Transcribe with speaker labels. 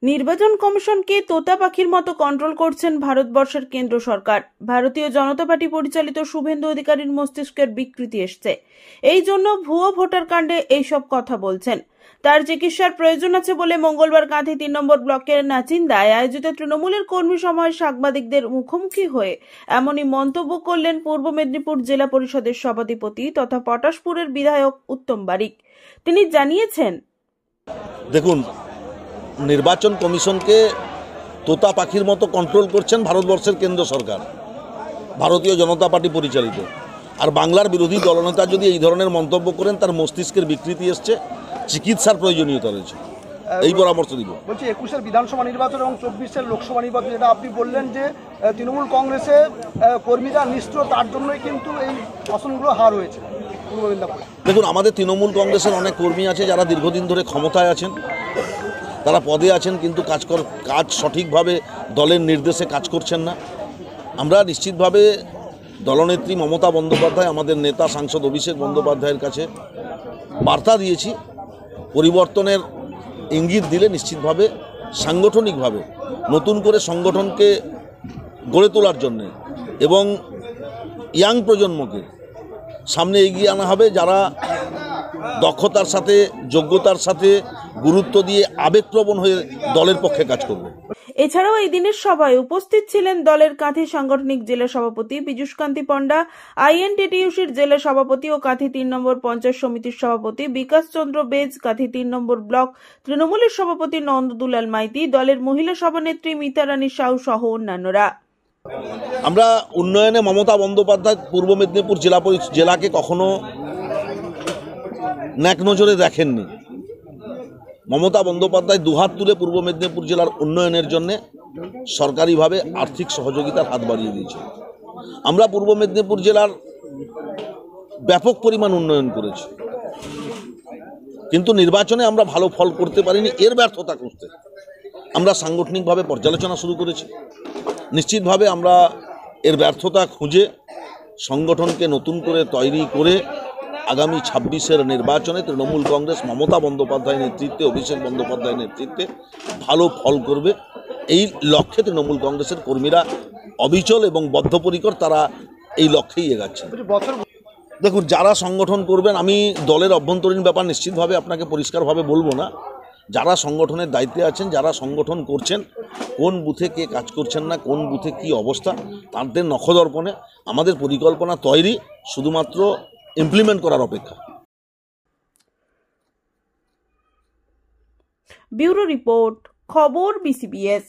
Speaker 1: নির্বাচন কমিশনকে তোতা পাখির মতো কন্ট্রোল করছেন ভারতবর্ষের কেন্দ্র সরকার। ভারতীয় জনতা পার্টি পরিচালিত শুভেন্দু অধিকারীর মস্তিষ্কের বিকৃতি এসছে, এই জন্য ভুয়ো ভোটার কাণ্ডে এইসব কথা বলছেন। তার চিকিৎসার প্রয়োজন আছে বলে মঙ্গলবার কাঁথি ৩ নম্বর ব্লকের নাচিন্দায় আয়োজিত তৃণমূলের কর্মী সমাবেশ সাংবাদিকদের মুখোমুখি হয়ে এমনই মন্তব্য করলেন পূর্ব মেদিনীপুর জেলা পরিষদের সভাধিপতি তথা পটাশপুরের বিধায়ক উত্তম বারিক। তিনি জানিয়েছেন,
Speaker 2: দেখুন, নির্বাচন কমিশনকে তোতা পাখির মতো কন্ট্রোল করছেন ভারতবর্ষের কেন্দ্র সরকার, ভারতীয় জনতা পার্টি পরিচালিত। আর বাংলার বিরোধী দলনেতা যদি এই ধরনের মন্তব্য করেন, তার মস্তিষ্কের বিকৃতি এসছে, চিকিৎসার প্রয়োজনীয়তা রয়েছে, এই পরামর্শ দিব।
Speaker 3: বলছি ২১-এর বিধানসভা নির্বাচন এবং ২৪-এর লোকসভা নির্বাচন, যেটা আপনি বললেন যে তৃণমূল কংগ্রেসে কর্মীরা নিষ্ঠুর, তার জন্যই কিন্তু এই আসনগুলো হার হয়েছে পূর্ব মেদিনীপুরে।
Speaker 2: দেখুন, আমাদের তৃণমূল কংগ্রেসের অনেক কর্মী আছে যারা দীর্ঘদিন ধরে ক্ষমতায় আছেন, তারা পদে আছেন, কিন্তু কাজ সঠিকভাবে দলের নির্দেশে কাজ করছেন না। আমরা নিশ্চিতভাবে দলনেত্রী মমতা বন্দ্যোপাধ্যায়, আমাদের নেতা সাংসদ অভিষেক বন্দ্যোপাধ্যায়ের কাছে বার্তা দিয়েছি, পরিবর্তনের ইঙ্গিত দিলে নিশ্চিতভাবে সাংগঠনিকভাবে নতুন করে সংগঠনকে গড়ে তোলার জন্যে এবং ইয়াং প্রজন্মকে সামনে এগিয়ে আনা হবে, যারা দক্ষতার সাথে, যোগ্যতার সাথে, গুরুত্ব দিয়ে আবেগপ্রবণ হয়ে দলের পক্ষে কাজ করবে।
Speaker 1: এছাড়াও এই দিনের সভায় উপস্থিত ছিলেন দলের কাঁথি সাংগঠনিক জেলা সভাপতি পীযূষ কান্তি পণ্ডা, আইএনটিটিইউসির জেলা সভাপতি ও কাঁথি ৩ নম্বর পঞ্চায়েত সমিতির সভাপতি বিকাশ চন্দ্র বেজ, কাঁথি ৩ নম্বর ব্লক তৃণমূলের সভাপতি নন্দদুলাল মাইতি, দলের মহিলা সভানেত্রী মিতা রানী সাউ সহ অন্যান্যরা।
Speaker 2: আমরা উন্নয়নে মমতা বন্দ্যোপাধ্যায় পূর্ব মেদিনীপুর জেলাকে কখনো ন্যাক নজরে দেখেননি। মমতা বন্দ্যোপাধ্যায় দুহাত তুলে পূর্ব মেদিনীপুর জেলার উন্নয়নের জন্য সরকারিভাবে আর্থিক সহযোগিতার হাত বাড়িয়ে দিয়েছে। আমরা পূর্ব মেদিনীপুর জেলার ব্যাপক পরিমাণ উন্নয়ন করেছি, কিন্তু নির্বাচনে আমরা ভালো ফল করতে পারিনি। এর ব্যর্থতা করতে আমরা সাংগঠনিকভাবে পর্যালোচনা শুরু করেছি। নিশ্চিতভাবে আমরা এর ব্যর্থতা খুঁজে সংগঠনকে নতুন করে তৈরি করে আগামী ২৬-এর নির্বাচনে তৃণমূল কংগ্রেস মমতা বন্দ্যোপাধ্যায়ের নেতৃত্বে, অভিষেক বন্দ্যোপাধ্যায়ের নেতৃত্বে ভালো ফল করবে, এই লক্ষ্যে তৃণমূল কংগ্রেসের কর্মীরা অবিচল এবং বদ্ধপরিকর, তারা এই লক্ষ্যেই এগাচ্ছে। দেখুন, যারা সংগঠন করবেন, আমি দলের অভ্যন্তরীণ ব্যাপার নিশ্চিতভাবে আপনাকে পরিষ্কারভাবে বলবো না। যারা সংগঠনের দায়িত্বে আছেন, যারা সংগঠন করছেন, কোন বুথে কে কাজ করছেন না, কোন বুথে কি অবস্থা, তাদের নখদর্পণে আমাদের পরিকল্পনা তৈরি, শুধুমাত্র ইমপ্লিমেন্ট করার অপেক্ষা।
Speaker 1: ব্যুরো রিপোর্ট, খবর BCBS।